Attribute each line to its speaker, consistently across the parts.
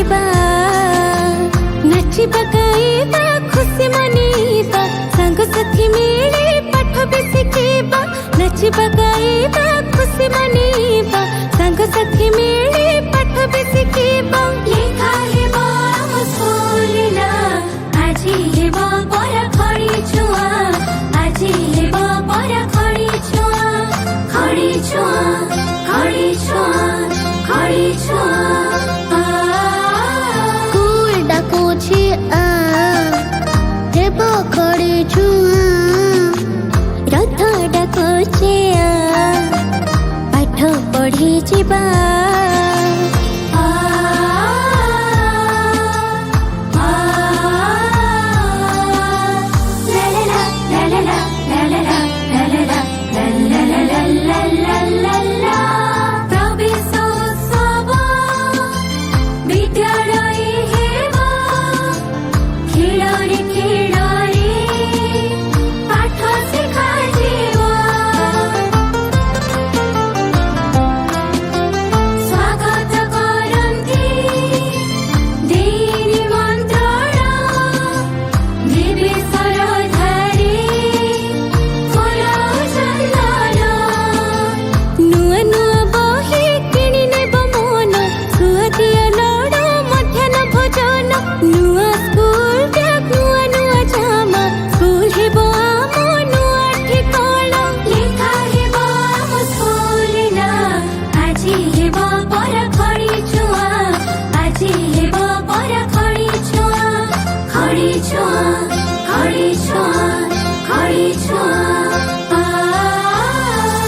Speaker 1: ଯିବା ନାଚିବା ଗାଇବା ଖୁସି ମନେଇବା ସାଙ୍ଗସାଥି ମିଳି ପାଠ ବି ଶିଖିବା ନାଚିବା ଗାଇବା ଖୁସି ମନେଇବା ସାଙ୍ଗସାଥି ମିଳି ପାଠ ବି ଶିଖିବା ଲେଖା ହେବ ଆମ ସ୍କୁଲ ନା ଆଜି ହେବ ପରା ଖଡ଼ି ଛୁଆ ଆଜି ହେବ ପରା ଖଡ଼ି ଛୁଆ ଖଡ଼ି ଛୁଆ ଖଡ଼ି ଛୁଆ ଖଡ଼ି ଛୁଆ
Speaker 2: ସ୍କୁଲ ଡାକୁଛି ହେବ ଖଡ଼ି ଛୁଆ
Speaker 1: ରଥ ଡାକୁଛି ପାଠ ପଢ଼ି ଯିବା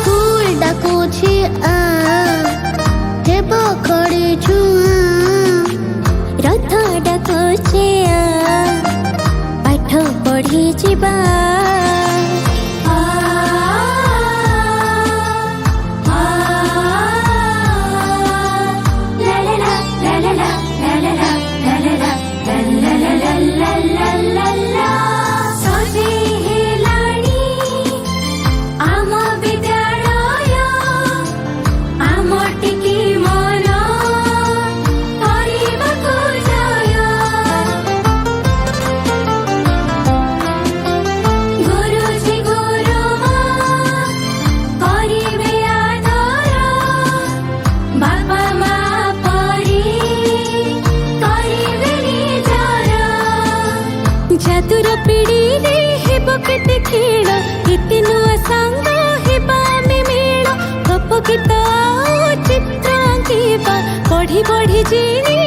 Speaker 2: ସ୍କୁଲ ଡାକୁଛି ହେବ ଖଡ଼ି ଛୁଆ
Speaker 1: ରଥ ଡାକୁଛି ପାଠ ପଢ଼ି ଯିବା जादुर पिढ़ी रे हेब केते खेल केते नुआ सांग हेबा में मेल गप गीत चित्र आंकिबा पढ़ी पढ़ी जीनी